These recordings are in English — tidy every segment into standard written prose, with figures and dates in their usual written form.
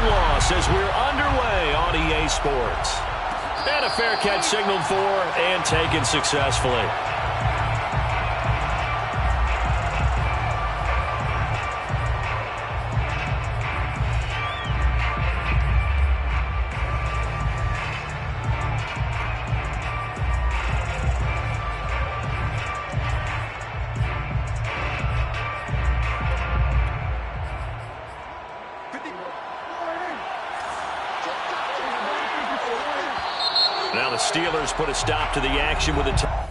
one loss as we're underway on EA Sports. And a fair catch signaled for and taken successfully. Now the Steelers put a stop to the action with a timeout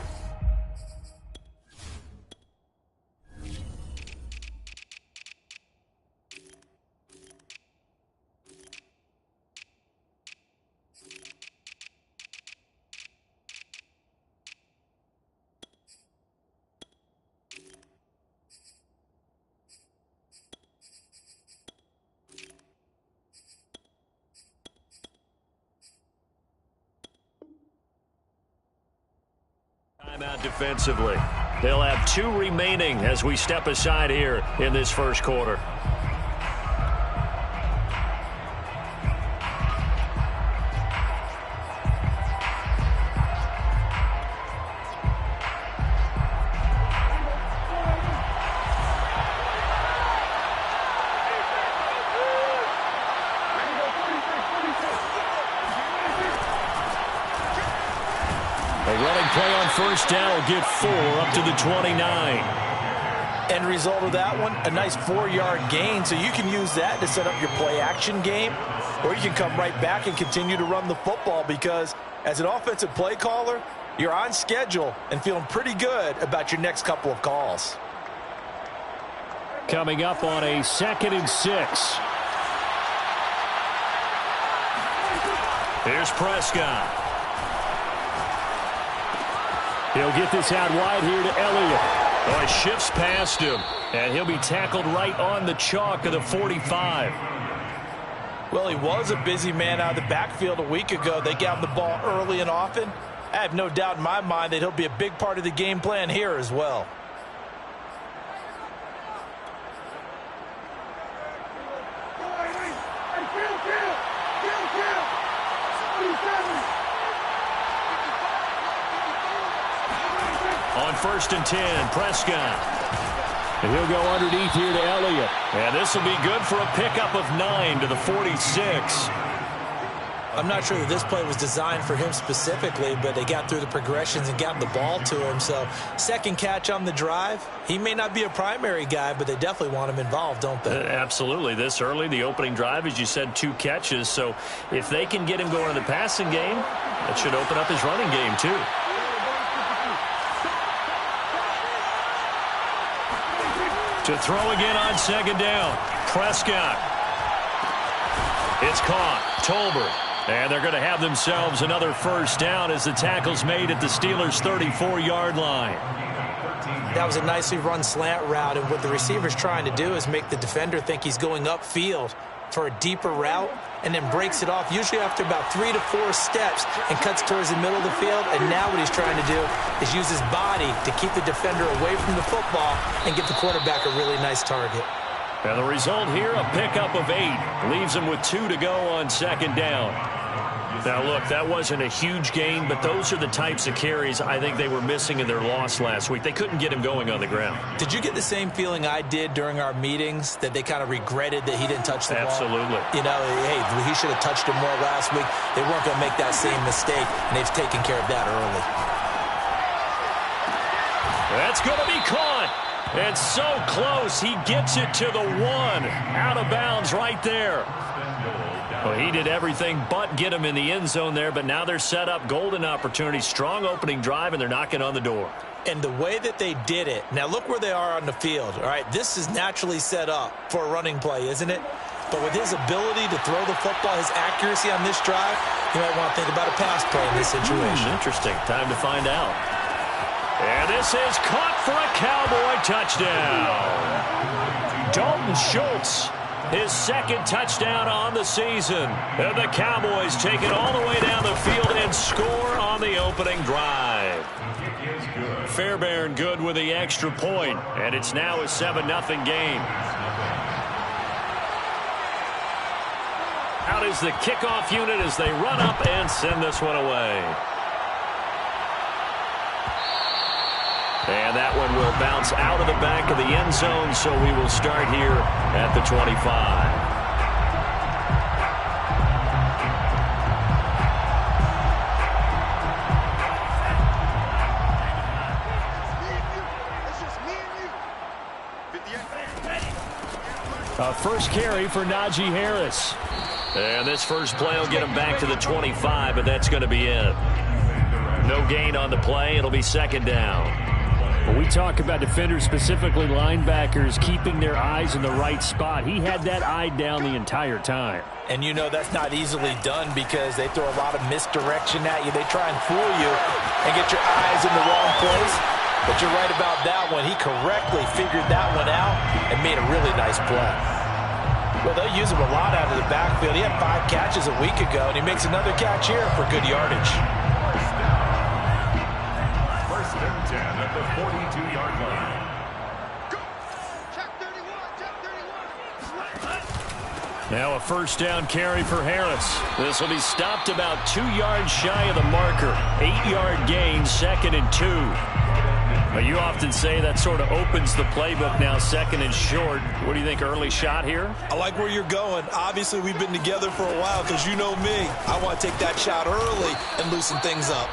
defensively. They'll have 2 remaining as we step aside here in this first quarter. A running play on first down will get 4 up to the 29. End result of that one, a nice 4-yard gain. So you can use that to set up your play-action game, or you can come right back and continue to run the football because as an offensive play caller, you're on schedule and feeling pretty good about your next couple of calls. Coming up on a 2nd and 6. Here's Prescott. He'll get this out wide here to Elliott. Oh, he shifts past him, and he'll be tackled right on the chalk of the 45. Well, he was a busy man out of the backfield a week ago. They got him the ball early and often. I have no doubt in my mind that he'll be a big part of the game plan here as well. On 1st and 10, Prescott. And he'll go underneath here to Elliott. And this will be good for a pickup of 9 to the 46. I'm not sure that this play was designed for him specifically, but they got through the progressions and got the ball to him. So, second catch on the drive. He may not be a primary guy, but they definitely want him involved, don't they? Absolutely. This early, the opening drive, as you said, 2 catches. So, if they can get him going in the passing game, that should open up his running game, too. To throw again on 2nd down. Prescott. It's caught. Tolbert. And they're going to have themselves another first down as the tackle's made at the Steelers' 34-yard line. That was a nicely run slant route, and what the receiver's trying to do is make the defender think he's going upfield for a deeper route and then breaks it off, usually after about 3 to 4 steps, and cuts towards the middle of the field. And now what he's trying to do is use his body to keep the defender away from the football and give the quarterback a really nice target. And the result here, a pickup of 8. Leaves him with 2 to go on 2nd down. Now, look, that wasn't a huge gain, but those are the types of carries I think they were missing in their loss last week. They couldn't get him going on the ground. Did you get the same feeling I did during our meetings, that they kind of regretted that he didn't touch the ball? Absolutely. You know, hey, he should have touched him more last week. They weren't going to make that same mistake, and they've taken care of that early. That's going to be caught. And so close, he gets it to the 1. Out of bounds right there. Well, he did everything but get him in the end zone there, but now they're set up. Golden opportunity, strong opening drive, and they're knocking on the door. And the way that they did it, now look where they are on the field. All right, this is naturally set up for a running play, isn't it? But with his ability to throw the football, his accuracy on this drive, you might want to think about a pass play in this situation. Interesting. Time to find out. And this is caught for a Cowboy touchdown. Dalton Schultz, his 2nd touchdown on the season. And the Cowboys take it all the way down the field and score on the opening drive. Fairbairn good with the extra point, and it's now a 7-0 game. Out is the kickoff unit as they run up and send this one away. And that one will bounce out of the back of the end zone, so we will start here at the 25. First carry for Najee Harris. And this first play will get him back to the 25, but that's going to be it. No gain on the play. It'll be second down. When we talk about defenders, specifically linebackers, keeping their eyes in the right spot, he had that eye down the entire time. And you know that's not easily done because they throw a lot of misdirection at you. They try and fool you and get your eyes in the wrong place. But you're right about that one. He correctly figured that one out and made a really nice play. Well, they'll use him a lot out of the backfield. He had 5 catches a week ago, and he makes another catch here for good yardage. First and 10 at the 42-yard line. Now a first down carry for Harris. This will be stopped about 2 yards shy of the marker. 8-yard gain, 2nd and 2. But you often say that sort of opens the playbook now, 2nd and short. What do you think, early shot here? I like where you're going. Obviously, we've been together for a while because you know me. I want to take that shot early and loosen things up.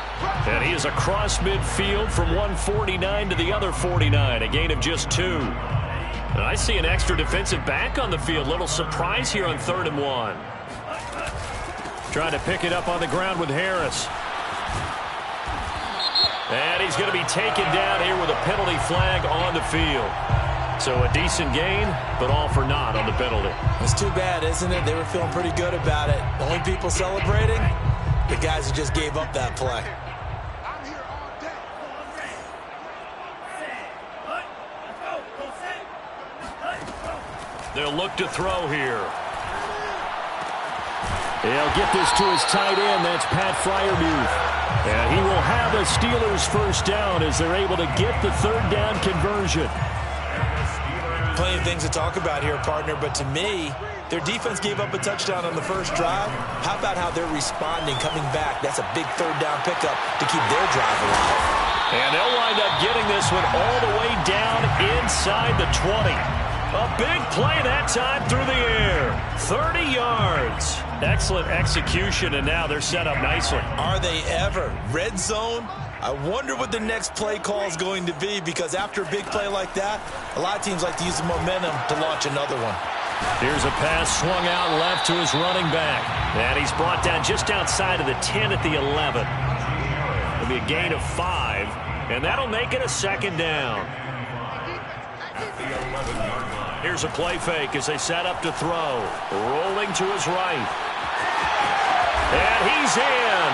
And he is across midfield from one 49 to the other 49, a gain of just 2. And I see an extra defensive back on the field. Little surprise here on 3rd and 1. Trying to pick it up on the ground with Harris. And he's going to be taken down here with a penalty flag on the field. So a decent gain, but all for naught on the penalty. It's too bad, isn't it? They were feeling pretty good about it. The only people celebrating, the guys who just gave up that play. They'll look to throw here. They'll get this to his tight end. That's Pat Freiermuth. And he will have a Steelers first down as they're able to get the 3rd down conversion. Plenty of things to talk about here, partner, but to me, their defense gave up a touchdown on the first drive. How about how they're responding, coming back? That's a big 3rd down pickup to keep their drive alive. And they'll wind up getting this one all the way down inside the 20. A big play that time through the air. 30 yards. Excellent execution, and now they're set up nicely. Are they ever? Red zone? I wonder what the next play call is going to be, because after a big play like that, a lot of teams like to use the momentum to launch another one. Here's a pass swung out left to his running back. And he's brought down just outside of the 10 at the 11. It'll be a gain of 5, and that'll make it a 2nd down. Here's a play fake as they set up to throw. Rolling to his right. And he's in.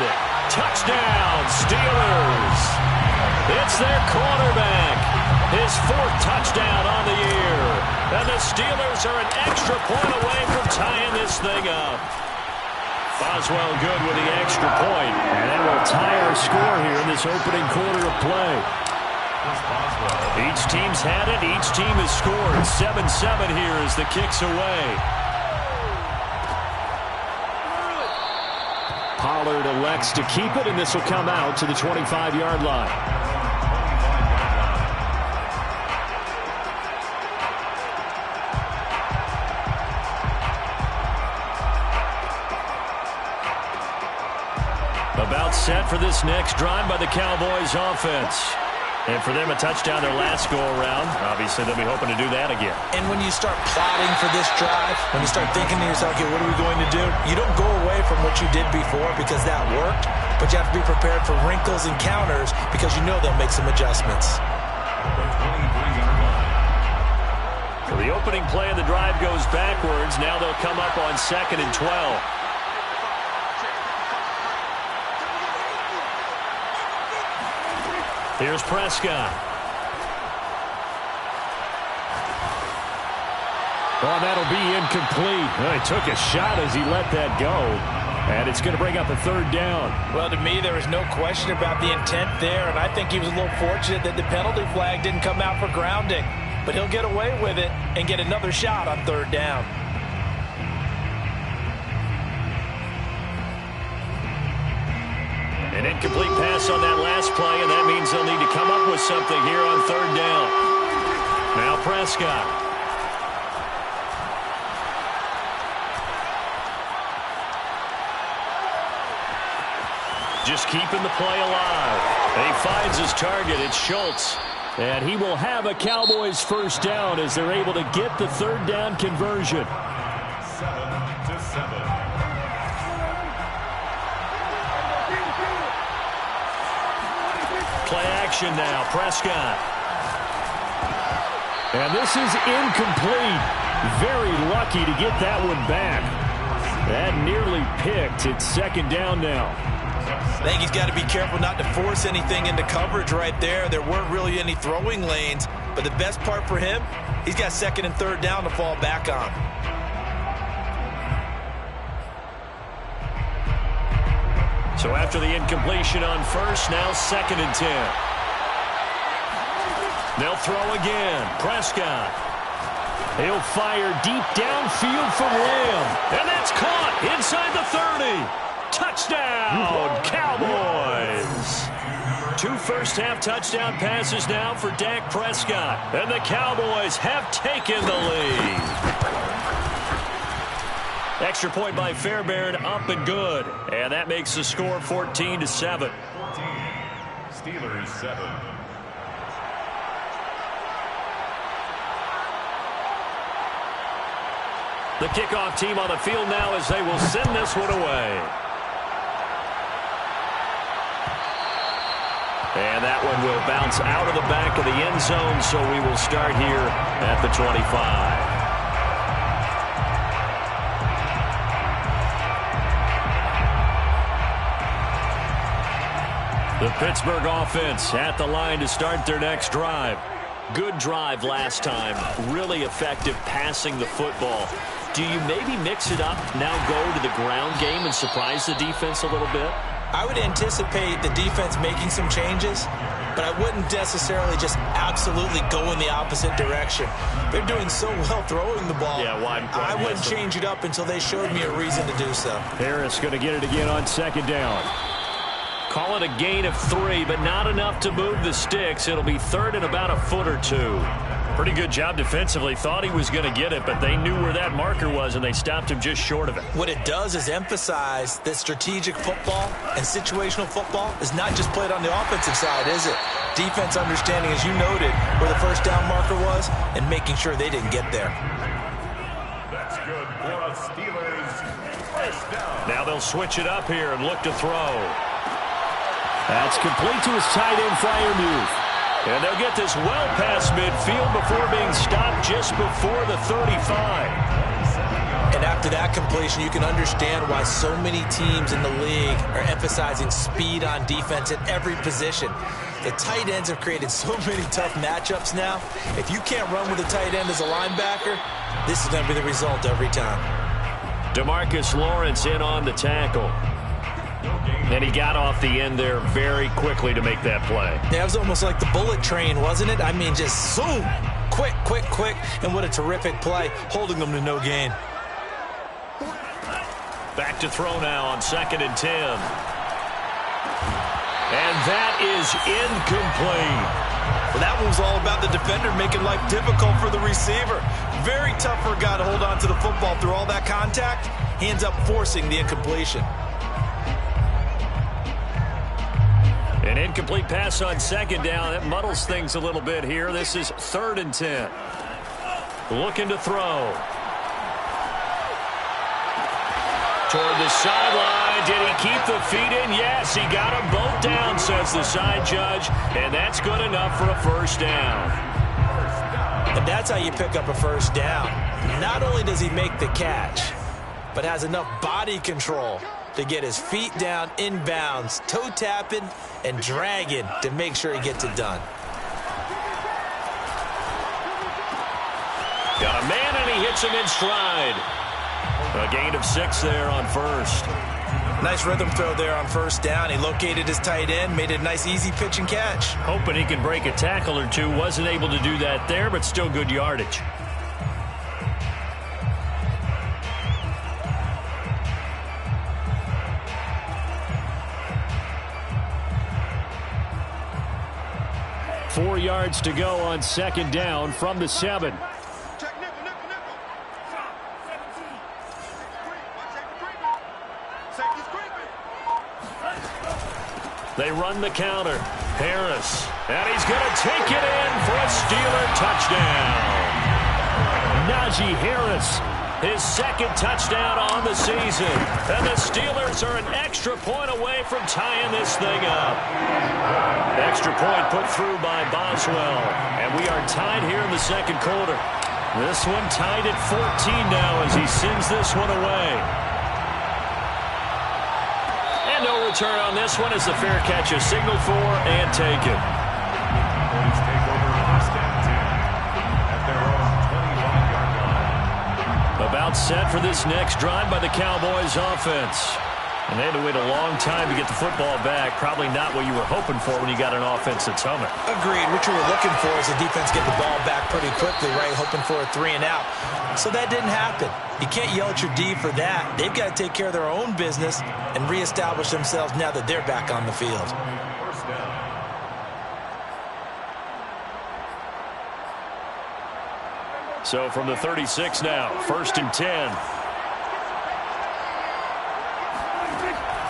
Touchdown, Steelers. It's their quarterback. His 4th touchdown on the year. And the Steelers are an extra point away from tying this thing up. Boswell good with the extra point. And that will tie our score here in this opening quarter of play. Each team's had it. Each team has scored. 7-7 here as the kick's away. Pollard elects to keep it, and this will come out to the 25-yard line. About set for this next drive by the Cowboys offense. And for them, a touchdown their last go-around. Obviously, they'll be hoping to do that again. And when you start plotting for this drive, when you start thinking to yourself, okay, what are we going to do? You don't go away from what you did before because that worked, but you have to be prepared for wrinkles and counters because you know they'll make some adjustments. So the opening play of the drive goes backwards. Now they'll come up on 2nd and 12. Here's Prescott. Well, that'll be incomplete. Well, he took a shot as he let that go. And it's going to bring up a 3rd down. Well, to me, there was no question about the intent there, and I think he was a little fortunate that the penalty flag didn't come out for grounding. But he'll get away with it and get another shot on 3rd down. An incomplete pass on that last play, and that means they'll need to come up with something here on third down. Now Prescott. Just keeping the play alive. And he finds his target. It's Schultz. And he will have a Cowboys first down as they're able to get the third down conversion. 7-7. Play action now. Prescott. And this is incomplete. Very lucky to get that one back. That nearly picked. It's second down now. I think he's got to be careful not to force anything into coverage right there. There weren't really any throwing lanes, but the best part for him, he's got second and third down to fall back on. So after the incompletion on first, now second and 10. They'll throw again. Prescott. He'll fire deep downfield for Lamb. And that's caught inside the 30. Touchdown, Cowboys. 2 first-half touchdown passes now for Dak Prescott. And the Cowboys have taken the lead. Extra point by Fairbairn, up and good. And that makes the score 14-7. Steelers 7. The kickoff team on the field now as they will send this one away. And that one will bounce out of the back of the end zone, so we will start here at the 25. The Pittsburgh offense at the line to start their next drive. Good drive last time. Really effective passing the football. Do you maybe mix it up, now go to the ground game and surprise the defense a little bit? I would anticipate the defense making some changes, but I wouldn't necessarily just absolutely go in the opposite direction. They're doing so well throwing the ball. Yeah, I wouldn't change it up until they showed me a reason to do so. Harris going to get it again on second down. Call it a gain of 3, but not enough to move the sticks. It'll be third and about a foot or 2. Pretty good job defensively. Thought he was going to get it, but they knew where that marker was, and they stopped him just short of it. What it does is emphasize that strategic football and situational football is not just played on the offensive side, is it? Defense understanding, as you noted, where the first down marker was and making sure they didn't get there. That's good for the Steelers. First down. Now they'll switch it up here and look to throw. That's complete to his tight end Freiermuth. And they'll get this well past midfield before being stopped just before the 35. And after that completion, you can understand why so many teams in the league are emphasizing speed on defense at every position. The tight ends have created so many tough matchups now. If you can't run with a tight end as a linebacker, this is going to be the result every time. DeMarcus Lawrence in on the tackle. And he got off the end there very quickly to make that play. Yeah, it was almost like the bullet train, wasn't it? I mean, just zoom, quick, quick, quick. And what a terrific play, holding them to no gain. Back to throw now on second and 10. And that is incomplete. Well, that one was all about the defender making life difficult for the receiver. Very tough for a guy to hold on to the football through all that contact. He ends up forcing the incompletion. An incomplete pass on second down. That muddles things a little bit here. This is third and 10. Looking to throw. Toward the sideline. Did he keep the feet in? Yes, he got them both down, says the side judge. And that's good enough for a first down. And that's how you pick up a first down. Not only does he make the catch, but has enough body control to get his feet down inbounds, toe tapping and dragging to make sure he gets it done. Got a man and he hits him in stride. A gain of 6 there on first. Nice rhythm throw there on first down. He located his tight end, made it a nice easy pitch and catch. Hoping he can break a tackle or two. Wasn't able to do that there, but still good yardage. 4 yards to go on second down from the 7. They run the counter. Harris. And he's going to take it in for a Steeler touchdown. Najee Harris. His second touchdown on the season. And the Steelers are an extra point away from tying this thing up. Extra point put through by Boswell. And we are tied here in the second quarter. This one tied at 14 now as he sends this one away. And no return on this one as the fair catch is signaled for and taken. Police take over first and 10 at their own 25-yard line. About set for this next drive by the Cowboys offense. And they had to wait a long time to get the football back. Probably not what you were hoping for when you got an offense that's humming. Agreed. What you were looking for is the defense get the ball back pretty quickly, right? Hoping for a 3 and out. So that didn't happen. You can't yell at your D for that. They've got to take care of their own business and reestablish themselves now that they're back on the field. First down. So from the 36 now, first and 10.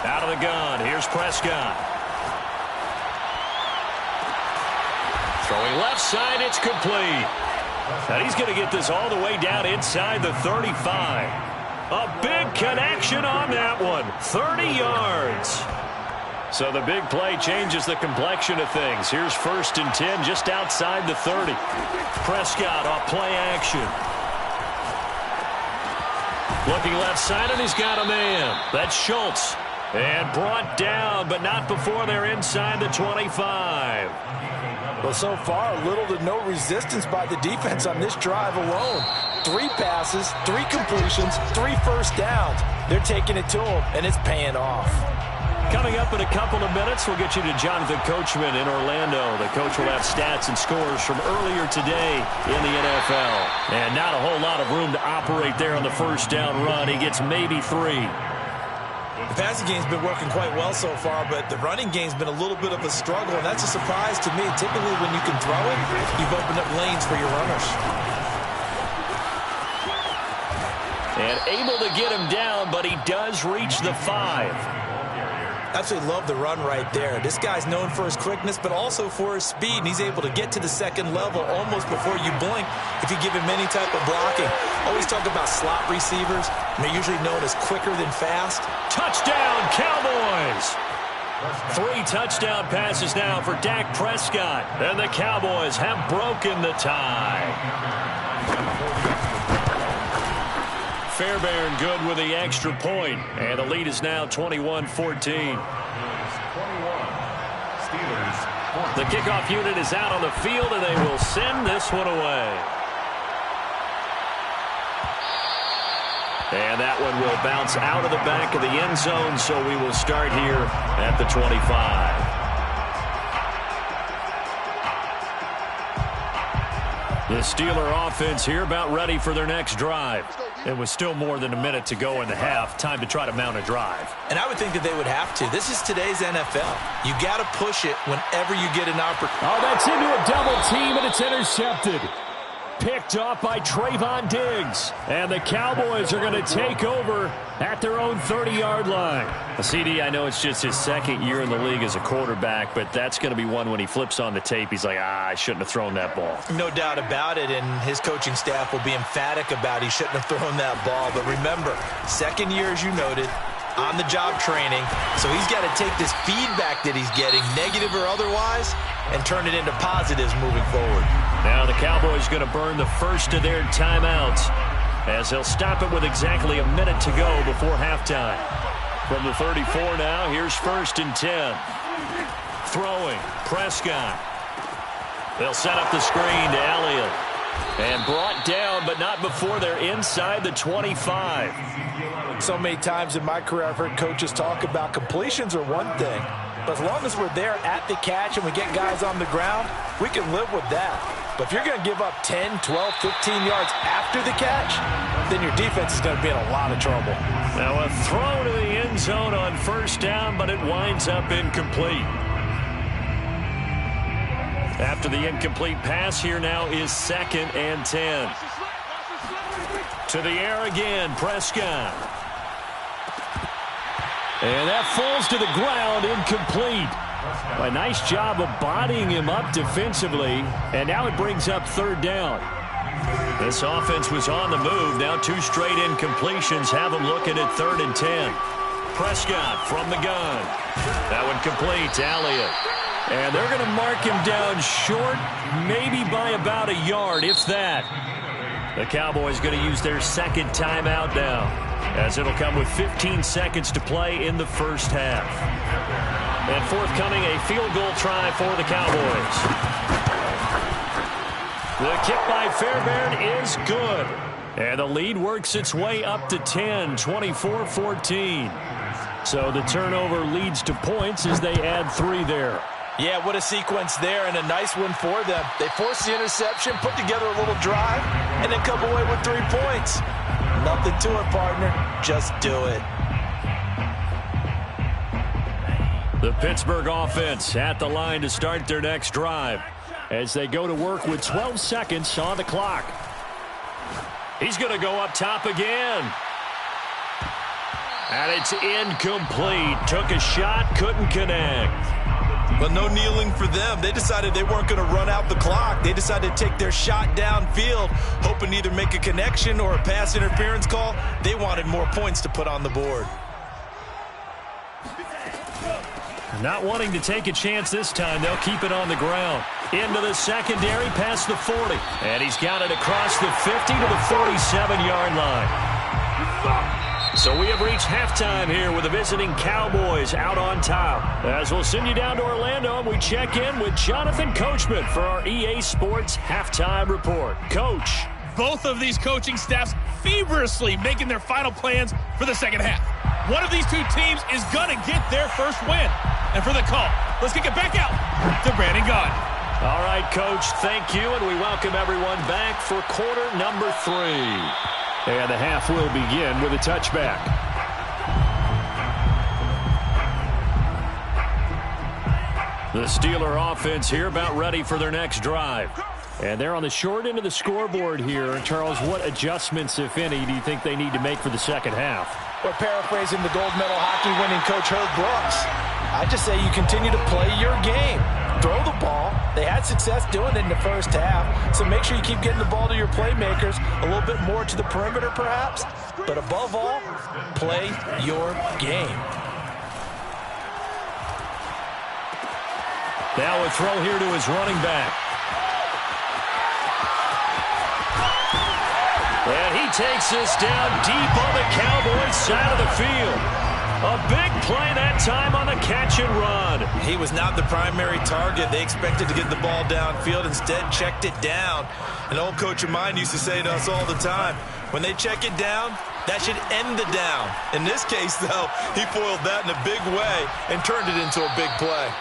Out of the gun, here's Prescott. Throwing left side, it's complete. And he's going to get this all the way down inside the 35. A big connection on that one, 30 yards. So the big play changes the complexion of things. Here's first and 10 just outside the 30. Prescott off play action. Looking left side, and he's got a man. That's Schultz. And brought down, but not before they're inside the 25. Well, so far, little to no resistance by the defense on this drive alone. 3 passes, 3 completions, 3 first downs. They're taking it to them, and it's paying off. Coming up in a couple of minutes, we'll get you to Jonathan Coachman in Orlando. The coach will have stats and scores from earlier today in the NFL. And not a whole lot of room to operate there on the first down run. He gets maybe 3. The passing game's been working quite well so far, but the running game's been a little bit of a struggle, and that's a surprise to me. Typically, when you can throw it, you've opened up lanes for your runners. And able to get him down, but he does reach the 5. Absolutely love the run right there. This guy's known for his quickness, but also for his speed, and he's able to get to the second level almost before you blink if you give him any type of blocking. Always talk about slot receivers, and they're usually known as quicker than fast. Touchdown, Cowboys! 3 touchdown passes now for Dak Prescott, and the Cowboys have broken the tie. Fairbairn good with the extra point, and the lead is now 21-14. 21. Steelers. The kickoff unit is out on the field, and they will send this one away. And that one will bounce out of the back of the end zone, so we will start here at the 25. The Steeler offense here about ready for their next drive. It was still more than a minute to go in the half. Time to try to mount a drive. And I would think that they would have to. This is today's NFL. You got to push it whenever you get an opportunity. Oh, that's into a double team, and it's intercepted. Picked off by Trayvon Diggs. And the Cowboys are going to take over at their own 30-yard line. CD, I know it's just his second year in the league as a quarterback, but that's going to be one when he flips on the tape. He's like, I shouldn't have thrown that ball. No doubt about it, and his coaching staff will be emphatic about he shouldn't have thrown that ball. But remember, second year, as you noted, on-the-job training. So he's got to take this feedback that he's getting, negative or otherwise, and turn it into positives moving forward. Now the Cowboys going to burn the first of their timeouts as they'll stop it with exactly a minute to go before halftime. From the 34 now, here's first and 10. Throwing, Prescott. They'll set up the screen to Elliott. And brought down, but not before they're inside the 25. So many times in my career, I've heard coaches talk about completions are one thing. But as long as we're there at the catch and we get guys on the ground, we can live with that. But if you're going to give up 10, 12, 15 yards after the catch, then your defense is going to be in a lot of trouble. Now a throw to the end zone on first down, but it winds up incomplete. After the incomplete pass, here now is 2nd and 10. To the air again, Prescott. And that falls to the ground, incomplete. A nice job of bodying him up defensively, and now it brings up 3rd down. This offense was on the move. Now 2 straight incompletions have them looking at 3rd and 10. Prescott from the gun. That one complete to Elliott. And they're going to mark him down short, maybe by about a yard, if that. The Cowboys going to use their 2nd timeout now, as it'll come with 15 seconds to play in the first half. And forthcoming, a field goal try for the Cowboys. The kick by Fairbairn is good. And the lead works its way up to 10, 24-14. So the turnover leads to points as they add 3 there. Yeah, what a sequence there, and a nice one for them. They forced the interception, put together a little drive, and then come away with 3 points. Nothing to it, partner. Just do it. The Pittsburgh offense at the line to start their next drive as they go to work with 12 seconds on the clock. He's going to go up top again. And it's incomplete. Took a shot, couldn't connect. But no kneeling for them. They decided they weren't going to run out the clock. They decided to take their shot downfield, hoping to either make a connection or a pass interference call. They wanted more points to put on the board. Not wanting to take a chance this time, they'll keep it on the ground. Into the secondary, past the 40. And he's got it across the 50 to the 47-yard line. So we have reached halftime here with the visiting Cowboys out on top. As we'll send you down to Orlando, and we check in with Jonathan Coachman for our EA Sports Halftime Report. Coach. Both of these coaching staffs feverishly making their final plans for the second half. One of these 2 teams is going to get their first win. And for the call, let's kick it back out to Brandon Gaudin. All right, Coach, thank you, and we welcome everyone back for quarter number 3. And the half will begin with a touchback. The Steeler offense here about ready for their next drive. And they're on the short end of the scoreboard here. Charles, what adjustments, if any, do you think they need to make for the second half? We're paraphrasing the gold medal hockey winning coach Herb Brooks. I just say you continue to play your game. Throw the ball. They had success doing it in the first half, so make sure you keep getting the ball to your playmakers, a little bit more to the perimeter perhaps, but above all, play your game. Now a throw here to his running back. And he takes this down deep on the Cowboys side of the field. A big play that time on the catch and run. He was not the primary target. They expected to get the ball downfield. Instead, checked it down. An old coach of mine used to say to us all the time, when they check it down, that should end the down. In this case, though, he foiled that in a big way and turned it into a big play.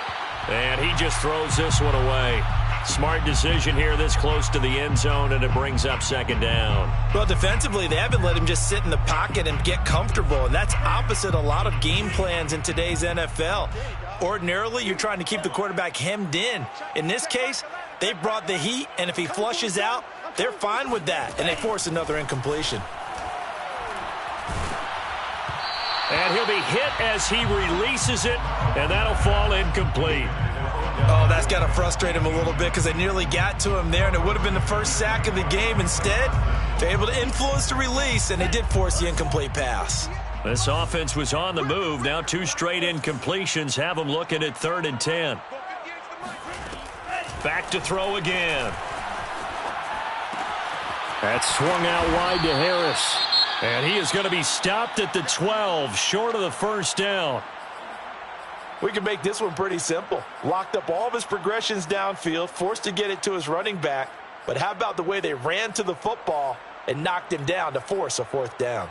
And he just throws this one away. Smart decision here this close to the end zone, and it brings up 2nd down. Well, defensively, they haven't let him just sit in the pocket and get comfortable, and that's opposite a lot of game plans in today's NFL. Ordinarily, you're trying to keep the quarterback hemmed in. In this case, they brought the heat, and if he flushes out, they're fine with that, and they force another incompletion. And he'll be hit as he releases it, and that'll fall incomplete. Oh, that's got to frustrate him a little bit because they nearly got to him there, and it would have been the first sack of the game. Instead, they're able to influence the release, and they did force the incomplete pass. This offense was on the move. Now 2 straight incompletions have them looking at 3rd and 10. Back to throw again. That's swung out wide to Harris. And he is going to be stopped at the 12, short of the first down. We can make this one pretty simple. Locked up all of his progressions downfield, forced to get it to his running back. But how about the way they ran to the football and knocked him down to force a 4th down?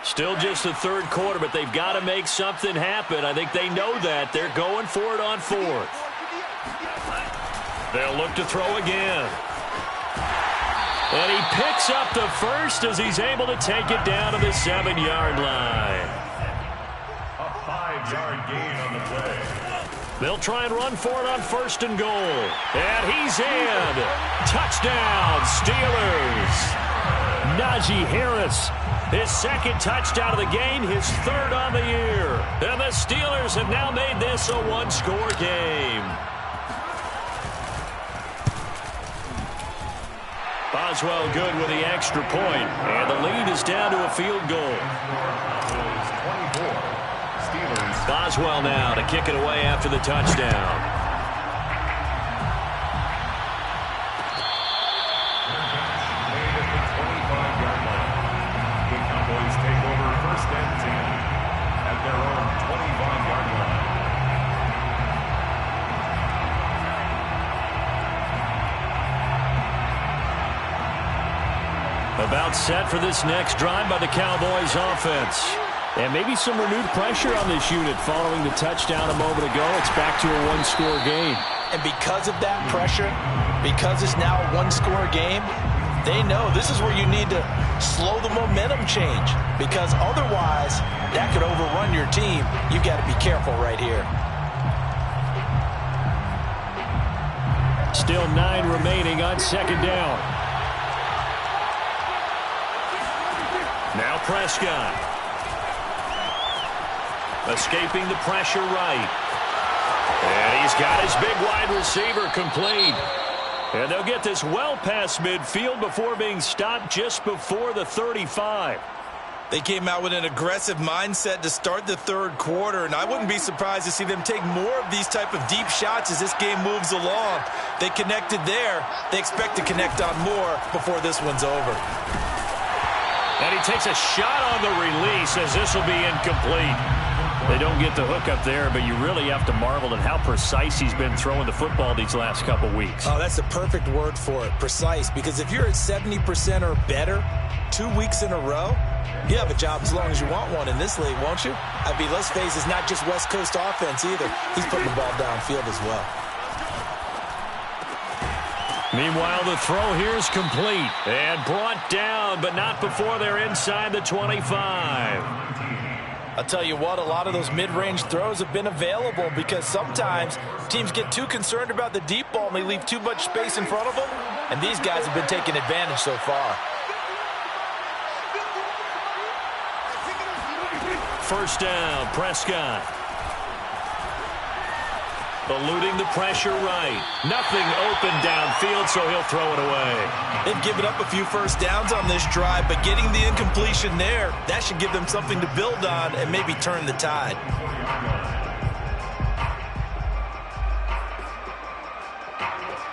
Still just the 3rd quarter, but they've got to make something happen. I think they know that. They're going for it on 4th. They'll look to throw again. And he picks up the first as he's able to take it down to the 7-yard line. A 5-yard gain on the play. They'll try and run for it on 1st and goal. And he's in. Touchdown, Steelers. Najee Harris, his 2nd touchdown of the game, his 3rd on the year. And the Steelers have now made this a 1-score game. Boswell good with the extra point, and the lead is down to a field goal. Boswell now to kick it away after the touchdown. The Cowboys take over 1st and 10 at their own 25-yard line. About set for this next drive by the Cowboys offense. and maybe some renewed pressure on this unit following the touchdown a moment ago. It's back to a one-score game. And because of that pressure, because it's now a one-score game, they know this is where you need to slow the momentum change, because otherwise that could overrun your team. You've got to be careful right here. Still 9 remaining on second down. Now Prescott. Escaping the pressure right. And he's got his big wide receiver complete. And they'll get this well past midfield before being stopped just before the 35. They came out with an aggressive mindset to start the third quarter, and I wouldn't be surprised to see them take more of these type of deep shots as this game moves along. They connected there. They expect to connect on more before this one's over. And he takes a shot on the release as this will be incomplete. They don't get the hook up there, but you really have to marvel at how precise he's been throwing the football these last couple weeks. Oh, that's the perfect word for it, precise. Because if you're at 70% or better 2 weeks in a row, you have a job as long as you want one in this league, won't you? I mean, let's face it, it's not just West Coast offense either. He's putting the ball downfield as well. Meanwhile, the throw here is complete and brought down, but not before they're inside the 25. I'll tell you what, a lot of those mid-range throws have been available because sometimes teams get too concerned about the deep ball and they leave too much space in front of them, and these guys have been taking advantage so far. First down, Prescott. Eluding the pressure right. Nothing open downfield, so he'll throw it away. They've given up a few first downs on this drive, but getting the incompletion there, that should give them something to build on and maybe turn the tide.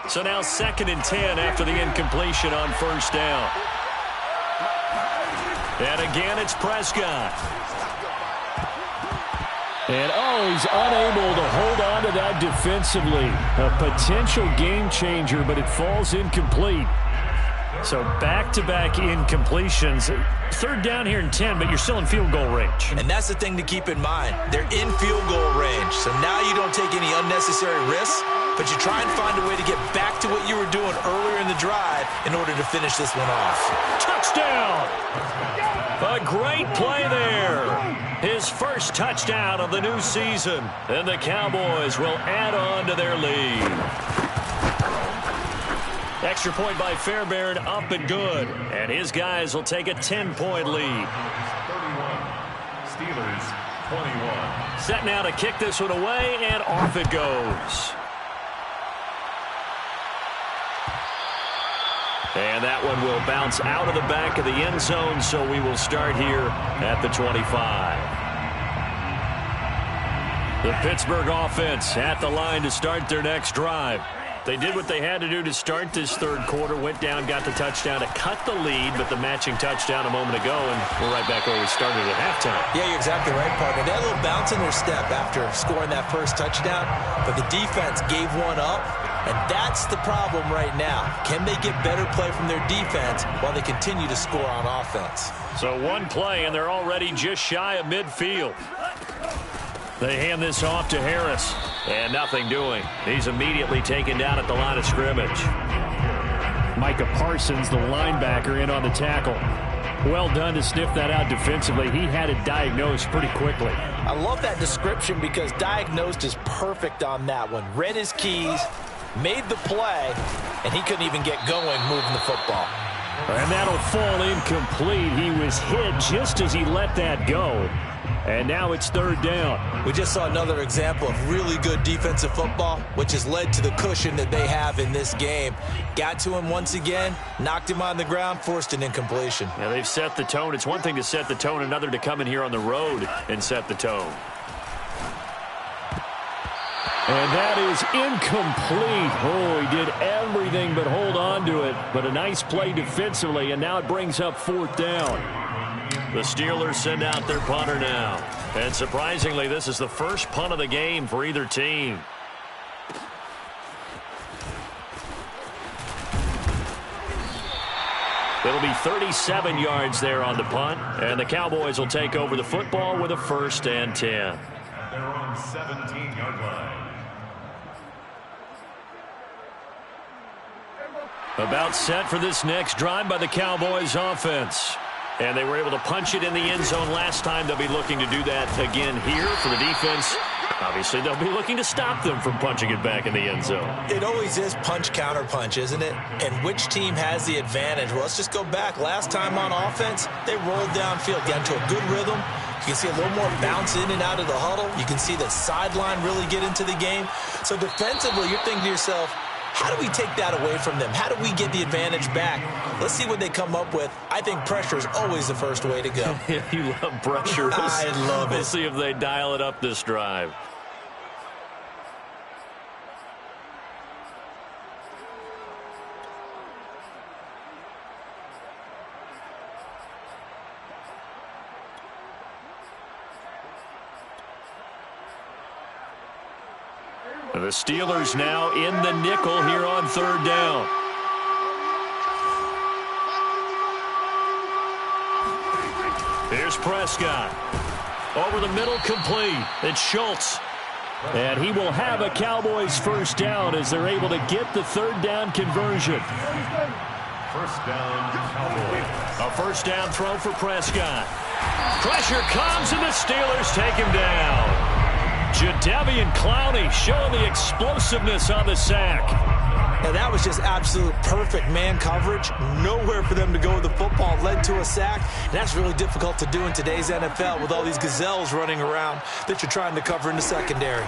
So now 2nd and 10 after the incompletion on first down. And again, it's Prescott. And, he's unable to hold on to that defensively. A potential game changer, but it falls incomplete. So back-to-back incompletions. 3rd down here in 10, but you're still in field goal range. And that's the thing to keep in mind. They're in field goal range. So now you don't take any unnecessary risks, but you try and find a way to get back to what you were doing earlier in the drive in order to finish this one off. Touchdown! A great play there. His first touchdown of the new season. And the Cowboys will add on to their lead. Extra point by Fairbairn, up and good. And his guys will take a 10-point lead. 31. Steelers 21. Set now to kick this one away, and off it goes. And that one will bounce out of the back of the end zone, so we will start here at the 25. The Pittsburgh offense at the line to start their next drive. They did what they had to do to start this third quarter, went down, got the touchdown to cut the lead, but the matching touchdown a moment ago, and we're right back where we started at halftime. Yeah, you're exactly right, partner. They had a little bounce in their step after scoring that first touchdown, but the defense gave one up. And that's the problem right now. Can they get better play from their defense while they continue to score on offense? So one play, and they're already just shy of midfield. They hand this off to Harris, and nothing doing. He's immediately taken down at the line of scrimmage. Micah Parsons, the linebacker, in on the tackle. Well done to sniff that out defensively. He had it diagnosed pretty quickly. I love that description because diagnosed is perfect on that one. Read his keys, made the play, and he couldn't even get going moving the football. And that'll fall incomplete. He was hit just as he let that go. And now it's third down. We just saw another example of really good defensive football, which has led to the cushion that they have in this game. Got to him once again, knocked him on the ground, forced an incompletion. Yeah, they've set the tone. It's one thing to set the tone, another to come in here on the road and set the tone. And that is incomplete. Oh, he did everything but hold on to it. But a nice play defensively, and now it brings up fourth down. The Steelers send out their punter now. And surprisingly, this is the first punt of the game for either team. It'll be 37 yards there on the punt. And the Cowboys will take over the football with a 1st and 10. They're on 17-yard line. About set for this next drive by the Cowboys offense. And they were able to punch it in the end zone last time. They'll be looking to do that again here for the defense. Obviously, they'll be looking to stop them from punching it back in the end zone. It always is punch, counter punch, isn't it? And which team has the advantage? Well, let's just go back. Last time on offense, they rolled downfield, got into a good rhythm. You can see a little more bounce in and out of the huddle. You can see the sideline really get into the game. So defensively, you're thinking to yourself, how do we take that away from them? How do we get the advantage back? Let's see what they come up with. I think pressure is always the first way to go. You love pressure. I love it. We'll see if they dial it up this drive. The Steelers now in the nickel here on third down. Here's Prescott. Over the middle, complete. It's Schultz. And he will have a Cowboys first down as they're able to get the third down conversion. First down, Cowboys. A first down throw for Prescott. Pressure comes and the Steelers take him down. Jadeveon Clowney showing the explosiveness on the sack. Now that was just absolute perfect man coverage. Nowhere for them to go with the football. Led to a sack. And that's really difficult to do in today's NFL with all these gazelles running around that you're trying to cover in the secondary.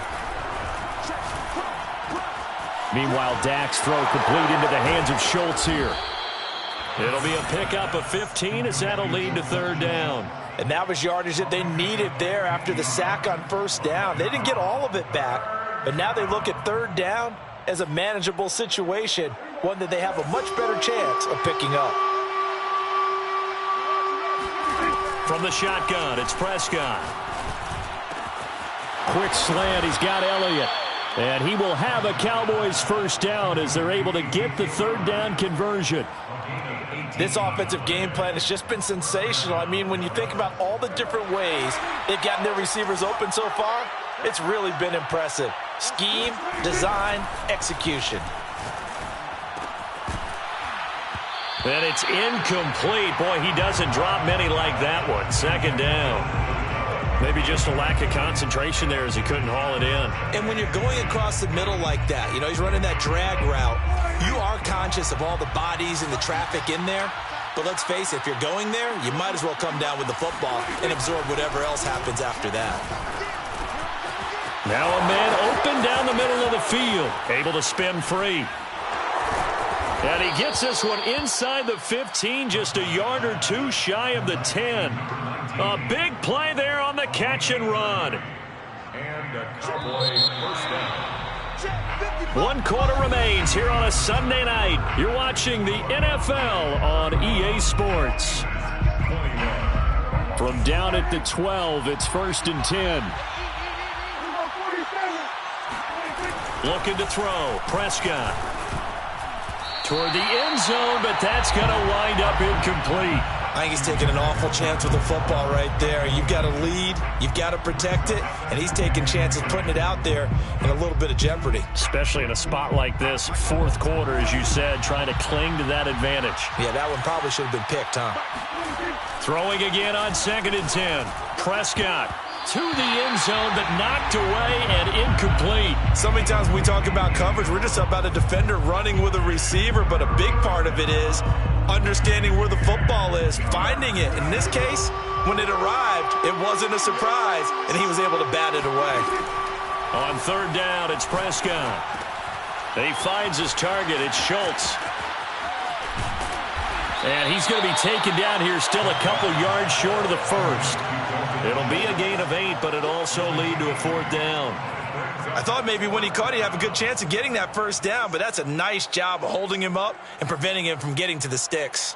Meanwhile, Dak's throw complete into the hands of Schultz here. It'll be a pickup of 15 as that'll lead to third down. And that was yardage that they needed there after the sack on first down. They didn't get all of it back, but now they look at third down as a manageable situation, one that they have a much better chance of picking up. From the shotgun, it's Prescott. Quick slant, he's got Elliott. And he will have a Cowboys first down as they're able to get the third down conversion. This offensive game plan has just been sensational. I mean, when you think about all the different ways they've gotten their receivers open so far, it's really been impressive. Scheme, design, execution. And it's incomplete. Boy, he doesn't drop many like that one. Second down. Maybe just a lack of concentration there as he couldn't haul it in. And when you're going across the middle like that, you know, he's running that drag route, you are conscious of all the bodies and the traffic in there. But let's face it, if you're going there, you might as well come down with the football and absorb whatever else happens after that. Now a man open down the middle of the field, able to spin free. And he gets this one inside the 15, just a yard or two shy of the 10. A big play there on the catch and run. And a Cowboy first down. 1 quarter remains here on a Sunday night. You're watching the NFL on EA Sports. From down at the 12, it's 1st and 10. Looking to throw. Prescott. Toward the end zone, but that's going to wind up incomplete. I think he's taking an awful chance with the football right there. You've got to lead, you've got to protect it, and he's taking chances putting it out there in a little bit of jeopardy. Especially in a spot like this, 4th quarter, as you said, trying to cling to that advantage. Yeah, that one probably should have been picked, huh? Throwing again on 2nd and 10. Prescott to the end zone, but knocked away and incomplete. So many times we talk about coverage, we're just about a defender running with a receiver, but a big part of it is understanding where the football is, finding it. In this case, when it arrived, it wasn't a surprise, and he was able to bat it away. On 3rd down, it's Prescott. He finds his target. It's Schultz. And he's going to be taken down here, still a couple yards short of the first. It'll be a gain of 8, but it'll also lead to a 4th down. I thought maybe when he caught it, he'd have a good chance of getting that first down, but that's a nice job of holding him up and preventing him from getting to the sticks.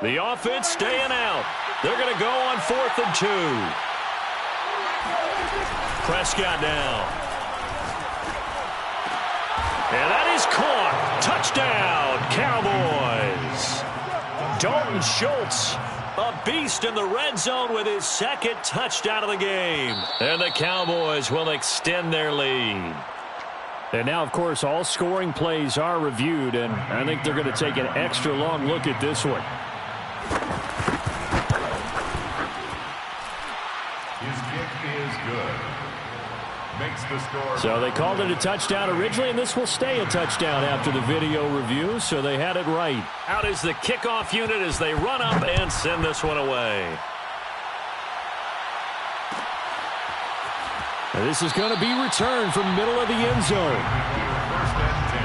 The offense staying out. They're going to go on 4th and 2. Prescott now. And that is caught. Touchdown, Cowboys. Dalton Schultz, a beast in the red zone with his 2nd touchdown of the game. And the Cowboys will extend their lead. And now, of course, all scoring plays are reviewed, and I think they're going to take an extra long look at this one. His kick is good. Makes the score. So they called it a touchdown originally, and this will stay a touchdown after the video review, so they had it right. Out is the kickoff unit as they run up and send this one away. And this is going to be returned from middle of the end zone. 1st and 10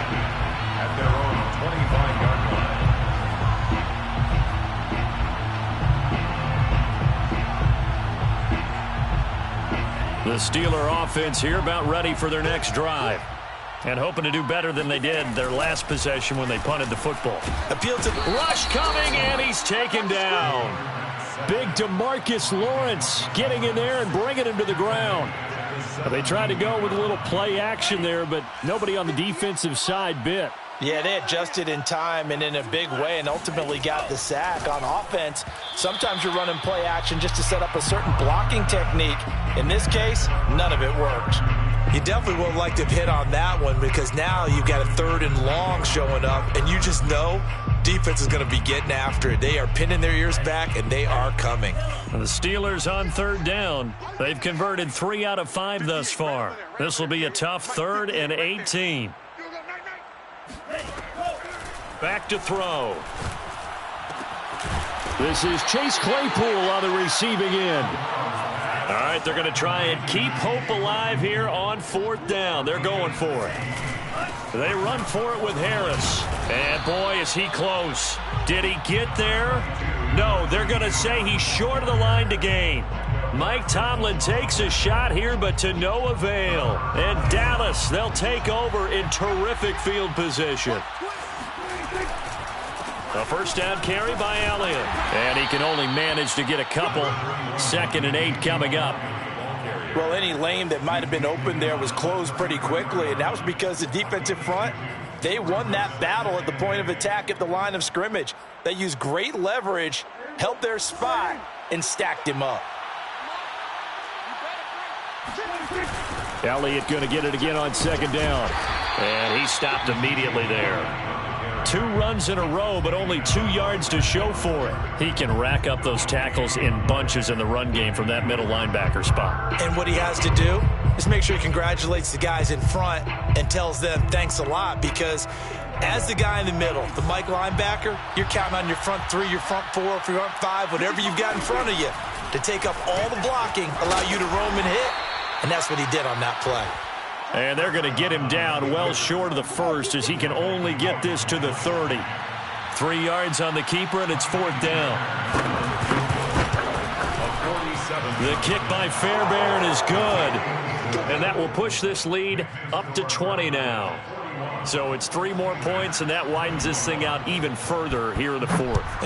at their own 25-yard line. The Steeler offense here about ready for their next drive. And hoping to do better than they did their last possession when they punted the football. Appeal to Rush coming, and he's taken down. Big DeMarcus Lawrence getting in there and bringing him to the ground. They tried to go with a little play action there, but nobody on the defensive side bit. Yeah, they adjusted in time and in a big way and ultimately got the sack. On offense, sometimes you're running play action just to set up a certain blocking technique. In this case, none of it worked. You definitely would like to have hit on that one because now you've got a 3rd and long showing up, and you just know defense is going to be getting after it. They are pinning their ears back, and they are coming. The Steelers on 3rd down. They've converted 3 out of 5 thus far. This will be a tough 3rd and 18. Back to throw. This is Chase Claypool on the receiving end. All right, they're going to try and keep hope alive here on 4th down. They're going for it. They run for it with Harris. And boy, is he close. Did he get there? No, they're going to say he's short of the line to gain. Mike Tomlin takes a shot here, but to no avail. And Dallas, they'll take over in terrific field position. A 1st down carry by Elliott. And he can only manage to get a couple. 2nd and 8 coming up. Well, any lane that might have been open there was closed pretty quickly, and that was because the defensive front, they won that battle at the point of attack at the line of scrimmage. They used great leverage, held their spot, and stacked him up. Elliott going to get it again on 2nd down. And he stopped immediately there. 2 runs in a row, but only 2 yards to show for it. He can rack up those tackles in bunches in the run game from that middle linebacker spot. And what he has to do is make sure he congratulates the guys in front and tells them thanks a lot, because as the guy in the middle, the Mike linebacker, you're counting on your front 3, your front 4, your front 5, whatever you've got in front of you to take up all the blocking, allow you to roam and hit, and that's what he did on that play. And they're going to get him down well short of the first as he can only get this to the 30. 3 yards on the keeper, and it's 4th down. The kick by Fairbairn is good. And that will push this lead up to 20 now. So it's 3 more points, and that widens this thing out even further here in the 4th.